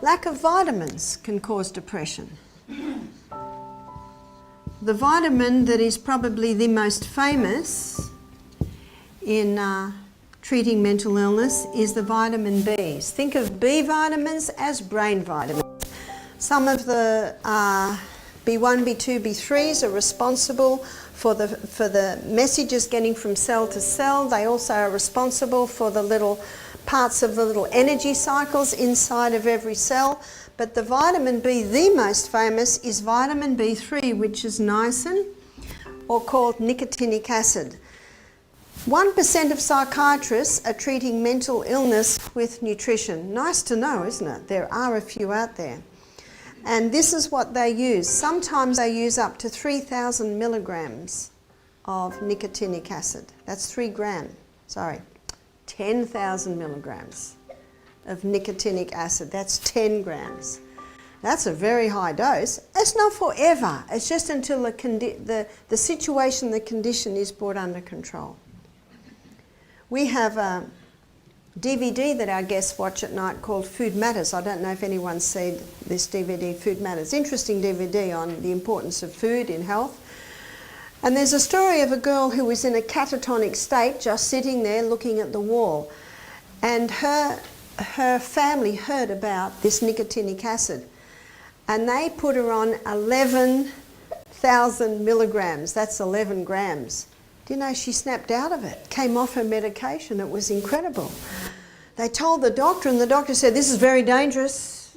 Lack of vitamins can cause depression. The vitamin that is probably the most famous in treating mental illness is the vitamin Bs. Think of B vitamins as brain vitamins. Some of the B1, B2, B3s are responsible for the messages getting from cell to cell. They also are responsible for the little parts of the little energy cycles inside of every cell. But the vitamin B, the most famous, is vitamin B3, which is niacin, or called nicotinic acid. 1% of psychiatrists are treating mental illness with nutrition. Nice to know, isn't it? There are a few out there. And this is what they use. Sometimes they use up to 3,000 milligrams of nicotinic acid. That's 10,000 milligrams of nicotinic acid. That's 10 grams. That's a very high dose. It's not forever. It's just until the situation, the condition is brought under control. We have a DVD that our guests watch at night called Food Matters. I don't know if anyone's seen this DVD, Food Matters. Interesting DVD on the importance of food in health. And there's a story of a girl who was in a catatonic state, just sitting there looking at the wall. And her family heard about this nicotinic acid. And they put her on 11,000 milligrams. That's 11 grams. Do you know, she snapped out of it, came off her medication. It was incredible. They told the doctor, and the doctor said, this is very dangerous.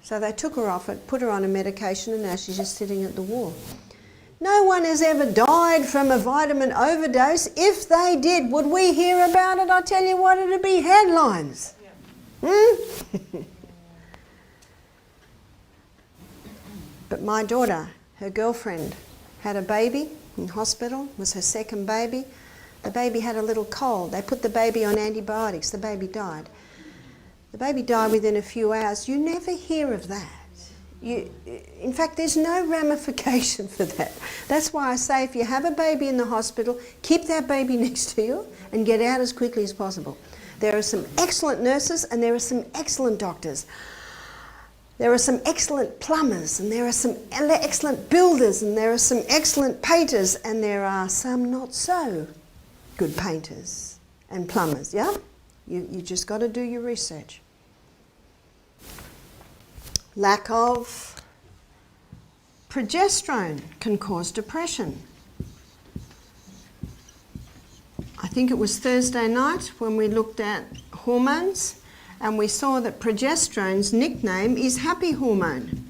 So they took her off it, put her on a medication, and now she's just sitting at the wall. No one has ever died from a vitamin overdose. If they did, would we hear about it? I tell you what, it'd be headlines. But my daughter, her girlfriend, had a baby in hospital, was her second baby. The baby had a little cold. They put the baby on antibiotics. The baby died. The baby died within a few hours. You never hear of that. In fact, there's no ramification for that. That's why I say if you have a baby in the hospital, keep that baby next to you and get out as quickly as possible. There are some excellent nurses and there are some excellent doctors. There are some excellent plumbers, and there are some excellent builders, and there are some excellent painters, and there are some not so good painters and plumbers, yeah? You just got to do your research. Lack of progesterone can cause depression. I think it was Thursday night when we looked at hormones, and we saw that progesterone's nickname is happy hormone.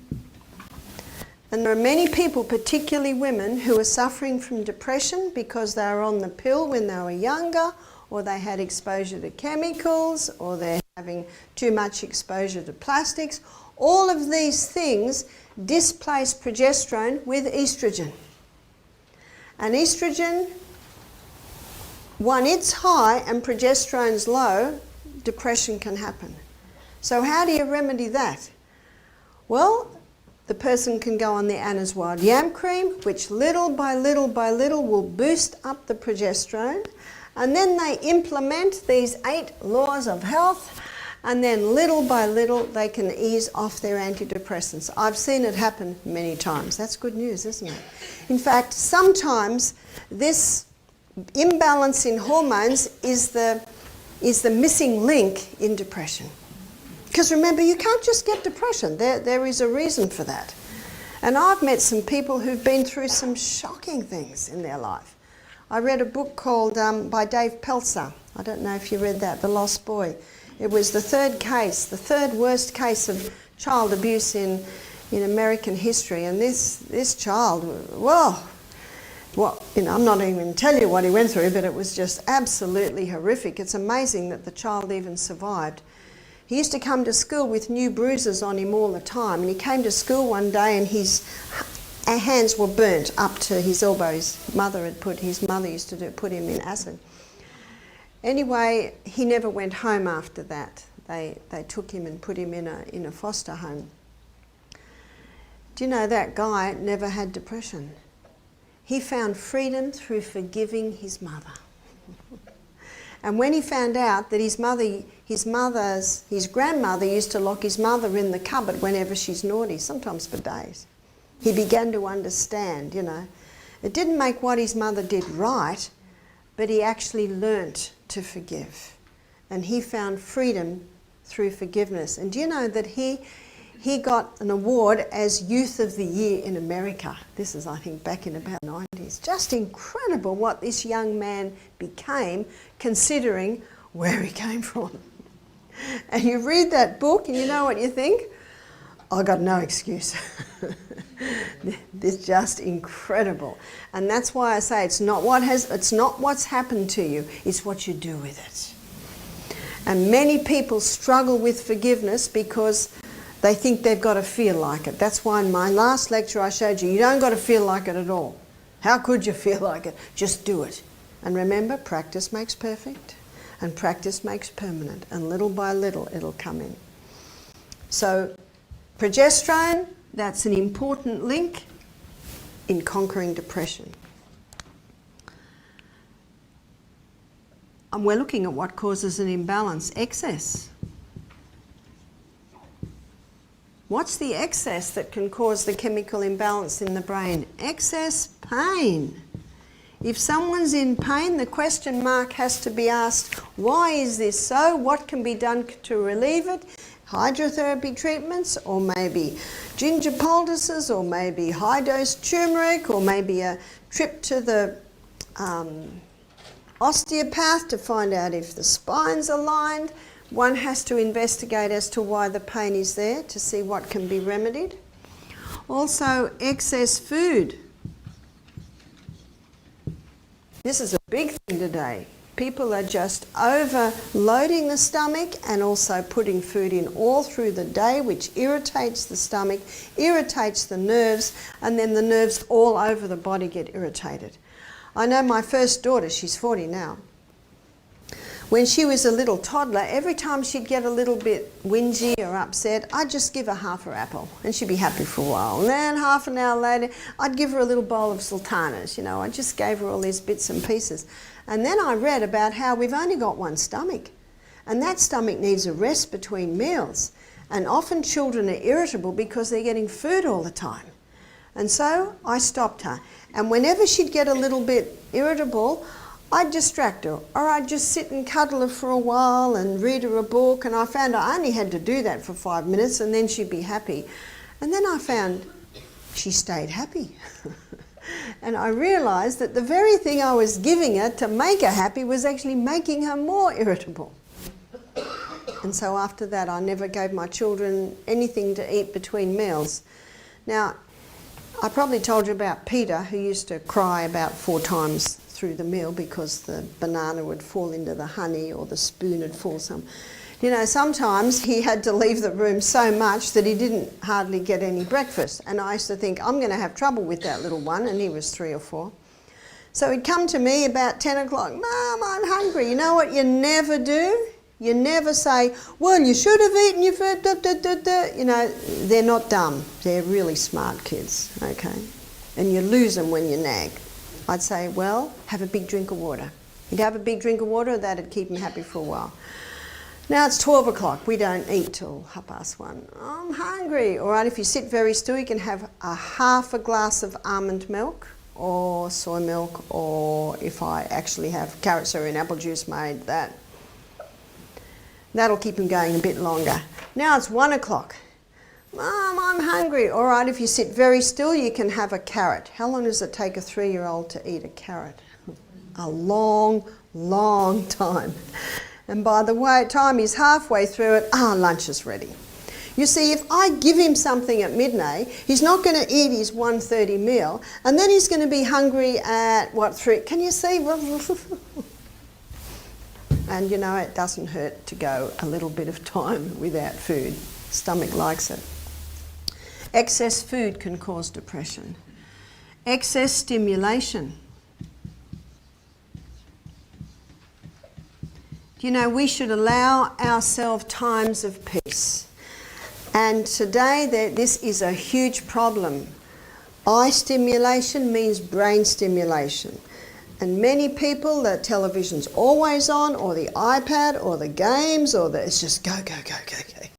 And there are many people, particularly women, who are suffering from depression because they were on the pill when they were younger, or they had exposure to chemicals, or they're having too much exposure to plastics. All of these things displace progesterone with estrogen. And estrogen, when it's high and progesterone's low, depression can happen. So how do you remedy that? Well, the person can go on the Anna's Wild Yam Cream, which little by little by little will boost up the progesterone. And then they implement these 8 laws of health, and then little by little they can ease off their antidepressants. I've seen it happen many times. That's good news, isn't it? In fact, sometimes this imbalance in hormones is the missing link in depression. Because remember, you can't just get depression. There is a reason for that. And I've met some people who've been through some shocking things in their life. I read a book called by Dave Pelzer. I don't know if you read that, The Lost Boy. It was the third worst case of child abuse in American history. And this child, well, I'm not even going to tell you what he went through, but it was just absolutely horrific. It's amazing that the child even survived. He used to come to school with new bruises on him all the time, and he came to school one day and his hands were burnt up to his elbows. His mother used to put him in acid. Anyway, he never went home after that. They took him and put him in a foster home. Do you know that guy never had depression? He found freedom through forgiving his mother. And when he found out that his grandmother used to lock his mother in the cupboard whenever she's naughty, sometimes for days, he began to understand, you know. It didn't make what his mother did right, but he actually learnt to forgive. And he found freedom through forgiveness. And do you know that he got an award as Youth of the Year in America? This is, I think, back in about the 90s. Just incredible what this young man became, considering where he came from. And you read that book and you know what you think? I got no excuse. This is just incredible. And that's why I say it's not what's happened to you, it's what you do with it. And many people struggle with forgiveness because they think they've got to feel like it. That's why in my last lecture I showed you don't got to feel like it at all. How could you feel like it? Just do it. And remember, practice makes perfect, and practice makes permanent, and little by little it'll come in. So progesterone, that's an important link in conquering depression. And we're looking at what causes an imbalance. Excess. What's the excess that can cause the chemical imbalance in the brain? Excess pain. If someone's in pain, the question mark has to be asked, why is this so? What can be done to relieve it? Hydrotherapy treatments, or maybe ginger poultices, or maybe high-dose turmeric, or maybe a trip to the osteopath to find out if the spine's aligned. One has to investigate as to why the pain is there to see what can be remedied. Also, excess food. This is a big thing today. People are just overloading the stomach and also putting food in all through the day, which irritates the stomach, irritates the nerves, and then the nerves all over the body get irritated. I know my first daughter, she's 40 now. When she was a little toddler, every time she'd get a little bit whingy or upset, I'd just give her half her apple and she'd be happy for a while. And then half an hour later, I'd give her a little bowl of sultanas. You know, I just gave her all these bits and pieces. And then I read about how we've only got one stomach, and that stomach needs a rest between meals. And often children are irritable because they're getting food all the time. And so I stopped her. And whenever she'd get a little bit irritable, I'd distract her, or I'd just sit and cuddle her for a while and read her a book, and I found I only had to do that for 5 minutes and then she'd be happy. And then I found she stayed happy. And I realised that the very thing I was giving her to make her happy was actually making her more irritable. And so after that I never gave my children anything to eat between meals. Now, I probably told you about Peter, who used to cry about 4 times through the meal because the banana would fall into the honey or the spoon would fall some. You know, sometimes he had to leave the room so much that he didn't hardly get any breakfast. And I used to think, I'm going to have trouble with that little one, and he was 3 or 4. So he'd come to me about 10 o'clock, Mum, I'm hungry. You know what you never do? You never say, well, you should have eaten your food, da, da, da, da. You know, they're not dumb. They're really smart kids, okay? And you lose them when you nag. I'd say, well, have a big drink of water. He'd have a big drink of water, that'd keep him happy for a while. Now it's 12 o'clock, we don't eat till 1:30. I'm hungry. All right, if you sit very still, you can have a half a glass of almond milk or soy milk, or if I actually have carrot, celery and apple juice made, that'll keep him going a bit longer. Now it's 1 o'clock. Mum, I'm hungry. All right, if you sit very still, you can have a carrot. How long does it take a 3-year-old to eat a carrot? A long, long time. And by the time he's halfway through it, lunch is ready. You see, if I give him something at midday, he's not going to eat his 1:30 meal, and then he's going to be hungry at, 3? Can you see? And you know, it doesn't hurt to go a little bit of time without food. Stomach likes it. Excess food can cause depression. Excess stimulation. You know, we should allow ourselves times of peace. And today this is a huge problem. Eye stimulation means brain stimulation. And many people, the television's always on, or the iPad, or the games, or it's just go, go, go, go, go.